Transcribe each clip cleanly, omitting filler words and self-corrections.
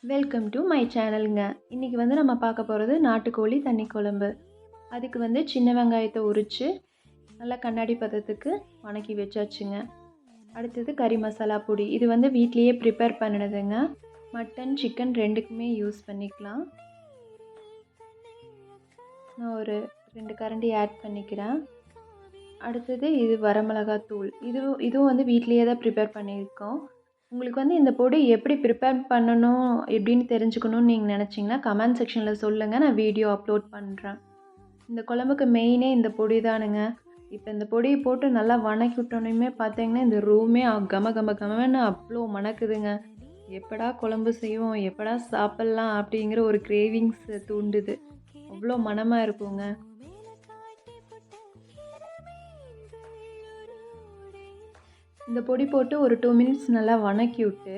Welcome to my சேனலுங்க. இன்றைக்கி வந்து நம்ம பார்க்க போகிறது நாட்டுக்கோழி தண்ணி குழம்பு. அதுக்கு வந்து சின்ன வெங்காயத்தை உரித்து நல்லா கண்ணாடி பதத்துக்கு வணக்கி வச்சாச்சுங்க. அடுத்தது கறி மசாலா பொடி. இது வந்து வீட்லேயே ப்ரிப்பேர் பண்ணினதுங்க. மட்டன் சிக்கன் ரெண்டுக்குமே யூஸ் பண்ணிக்கலாம். நான் ஒரு 2 கரண்டி ஆட் பண்ணிக்கிறேன். அடுத்தது இது வரமிளகாத்தூள். இதுவும் வந்து வீட்லேயே தான் ப்ரிப்பேர் பண்ணியிருக்கோம். உங்களுக்கு வந்து இந்த பொடி எப்படி ப்ரிப்பேர் பண்ணணும் எப்படின்னு தெரிஞ்சுக்கணும்னு நீங்கள் நினச்சிங்கன்னா கமெண்ட் செக்ஷனில் சொல்லுங்கள், நான் வீடியோ அப்லோட் பண்ணுறேன். இந்த குழம்புக்கு மெயினே இந்த பொடி தானுங்க. இப்போ இந்த பொடியை போட்டு நல்லா வணக்கி விட்டோன்னே பார்த்தீங்கன்னா இந்த ரூமே கம கம கமன்னு அவ்வளோ மணக்குதுங்க. எப்படா குழம்பு செய்வோம், எப்படா சாப்பிட்லாம் அப்படிங்கிற ஒரு கிரேவிங்ஸ் தூண்டுது. அவ்வளோ மணமாக இருக்குங்க. இந்த பொடி போட்டு ஒரு 2 மினிட்ஸ் நல்லா வணக்கி விட்டு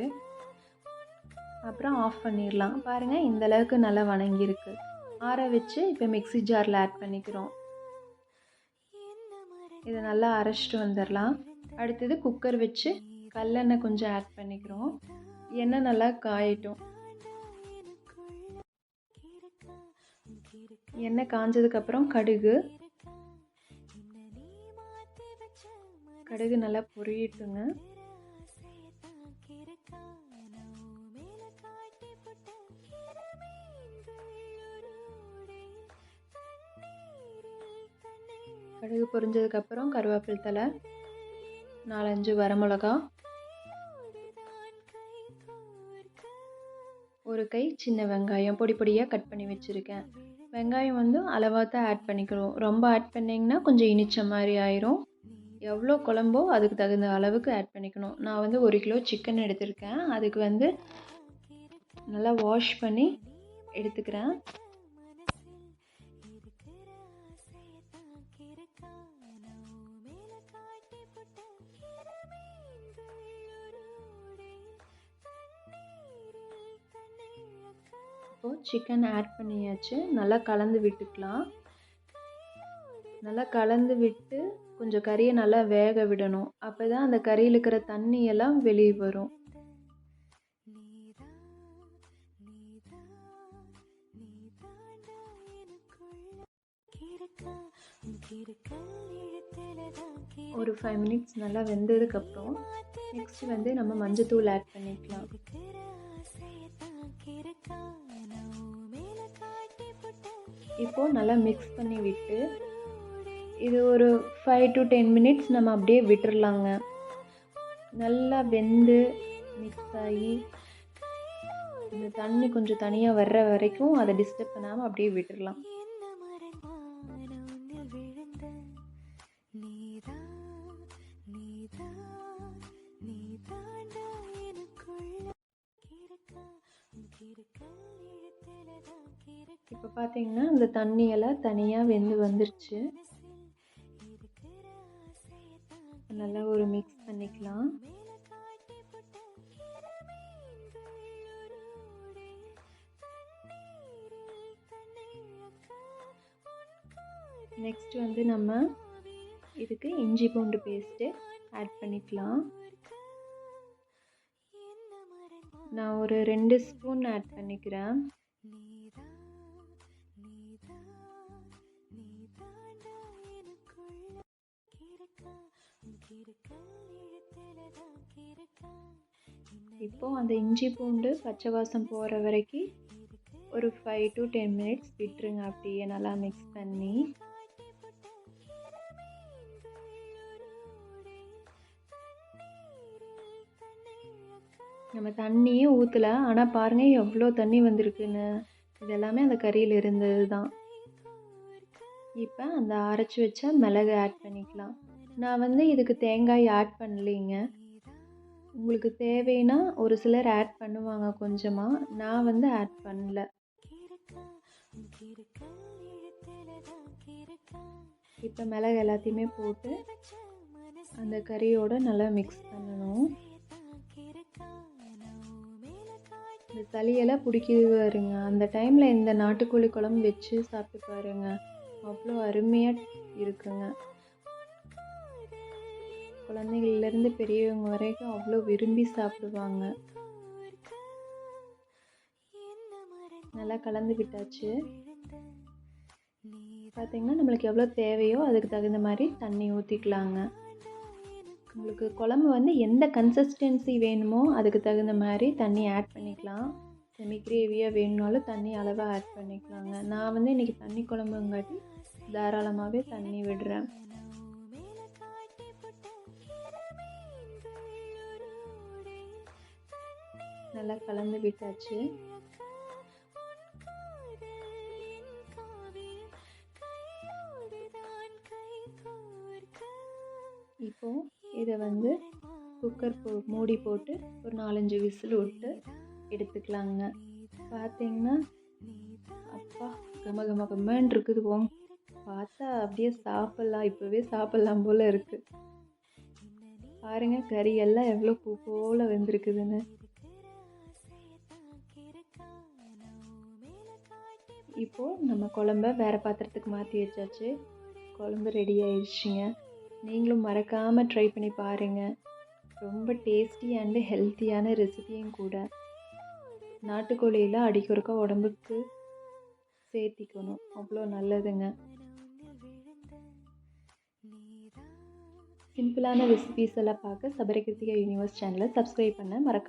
அப்புறம் ஆஃப் பண்ணிடலாம். பாருங்கள், இந்த அளவுக்கு நல்லா வணங்கியிருக்கு. ஆற வச்சு இப்போ மிக்ஸி ஜாரில் ஆட் பண்ணிக்கிறோம். இதை நல்லா அரைச்சிட்டு வந்துடலாம். அடுத்தது குக்கர் வச்சு கல்லெண்ணெய் கொஞ்சம் ஆட் பண்ணிக்கிறோம். எண்ணெய் நல்லா காயட்டும். எண்ணெய் காஞ்சதுக்கப்புறம் கடுகு நல்லா பொரியட்டுங்க. கடுகு பொரிஞ்சதுக்கப்புறம் கருவேப்பிலை தழை, 4-5 வரமிளகா, ஒரு கை சின்ன வெங்காயம் பொடி பொடியாக கட் பண்ணி வச்சுருக்கேன். வெங்காயம் வந்து அளவாக தான் ஆட் பண்ணிக்கிறோம். ரொம்ப ஆட் பண்ணிங்கன்னா கொஞ்சம் இனிச்ச மாதிரி ஆயிரும். எவ்வளோ குழம்போ அதுக்கு தகுந்த அளவுக்கு ஆட் பண்ணிக்கணும். நான் வந்து 1 கிலோ சிக்கன் எடுத்திருக்கேன். அதுக்கு வந்து நல்லா வாஷ் பண்ணி எடுத்துக்கிறேன். இப்போது சிக்கன் ஆட் பண்ணியாச்சு. நல்லா கலந்து விட்டுக்கலாம். நல்லா கலந்து விட்டு கொஞ்சம் கறியை நல்லா வேக விடணும். அப்போ தான் அந்த கறியில் இருக்கிற தண்ணியெல்லாம் வெளியே வரும். ஒரு 5 மினிட்ஸ் நல்லா வெந்ததுக்கப்புறம் நெக்ஸ்ட் வந்து நம்ம மஞ்சத்தூள் ஆட் பண்ணிக்கலாம். இப்போது நல்லா மிக்ஸ் பண்ணி விட்டு இது ஒரு 5 to 10 மினிட்ஸ் நம்ம அப்படியே விட்டுறலாங்க. நல்லா வெந்து மிக்ஸ் ஆகி இந்த தண்ணி கொஞ்சம் தனியாக வர்ற வரைக்கும் அதை டிஸ்டர்ப் பண்ணாமல் அப்படியே விட்டுடலாம். இப்போ பார்த்தீங்கன்னா இந்த தண்ணியெல்லாம் தனியாக வெந்து வந்துருச்சு. நல்லா ஒரு மிக்ஸ் பண்ணிக்கலாம். நெக்ஸ்ட் வந்து நம்ம இதுக்கு இஞ்சி பூண்டு பேஸ்ட்டு ஆட் பண்ணிக்கலாம். நான் ஒரு 2 ஸ்பூன் ஆட் பண்ணிக்கிறேன். இப்போது அந்த இஞ்சி பூண்டு பச்சை வாசம் போகிற வரைக்கும் ஒரு 5 to 10 மினிட்ஸ் விட்டுருங்க. அப்படியே நல்லா மிக்ஸ் பண்ணி நம்ம தண்ணியே ஊற்றலை, ஆனால் பாருங்கள் எவ்வளோ தண்ணி வந்திருக்குன்னு. இது எல்லாமே அந்த கறியில் இருந்தது தான். இப்போ அந்த அரைச்சி வச்ச மிளகு ஆட் பண்ணிக்கலாம். நான் வந்து இதுக்கு தேங்காய் ஆட் பண்ணலைங்க. உங்களுக்கு தேவைன்னா ஒரு சிலர் ஆட் பண்ணுவாங்க கொஞ்சமாக, நான் வந்து ஆட் பண்ணல. இப்போ மிளகு எல்லாத்தையுமே போட்டு அந்த கறியோடு நல்லா மிக்ஸ் பண்ணணும். இந்த சளியெல்லாம் பிடிக்குது பாருங்க, அந்த டைமில் இந்த நாட்டுக்கோழி குழம்பு வச்சு சாப்பிட்டு பாருங்க, அவ்வளோ அருமையாக இருக்குங்க. குழந்தைகள்லேருந்து பெரியவங்க வரைக்கும் அவ்வளோ விரும்பி சாப்பிடுவாங்க. நல்லா கலந்து விட்டாச்சு. பார்த்திங்கன்னா நம்மளுக்கு எவ்வளோ தேவையோ அதுக்கு தகுந்த மாதிரி தண்ணி ஊற்றிக்கலாங்க. உங்களுக்கு குழம்பு வந்து எந்த கன்சிஸ்டன்சி வேணுமோ அதுக்கு தகுந்த மாதிரி தண்ணி ஆட் பண்ணிக்கலாம். செமி கிரேவியாக வேணும்னாலும் தண்ணி அளவாக ஆட் பண்ணிக்கலாங்க. நான் வந்து இன்றைக்கி தண்ணி குழம்புங்காட்டி தாராளமாகவே தண்ணி விடுறேன். நல்லா கலந்து விட்டாச்சு. இப்போது இதை வந்து குக்கர் மூடி போட்டு ஒரு 4-5 விசில் விட்டு எடுத்துக்கலாங்க. பார்த்தீங்கன்னா அப்பா கம கம கம்மன்னு இருக்குது. போங்க, பார்த்தா அப்படியே சாப்பிட்லாம், இப்போவே சாப்பிட்லாம் போல் இருக்குது. பாருங்கள் கறி எல்லாம் எவ்வளோ பூ போல் வெந்திருக்குதுன்னு. இப்போது நம்ம குழம்ப வேறு பாத்திரத்துக்கு மாற்றி வச்சாச்சு. குழம்பு ரெடி ஆயிடுச்சுங்க. நீங்களும் மறக்காமல் ட்ரை பண்ணி பாருங்கள். ரொம்ப டேஸ்டி அண்டு ஹெல்த்தியான ரெசிபியும் கூட. நாட்டுக்கோழியில் அடிக்கொருக்கா உடம்புக்கு சேர்த்திக்கணும், அவ்வளோ நல்லதுங்க. சிம்பிளான ரெசிபிஸ் எல்லாம் பார்க்க சபரி கிருத்திகா யூனிவர்ஸ் சேனலை சப்ஸ்கிரைப் பண்ண மறக்காது.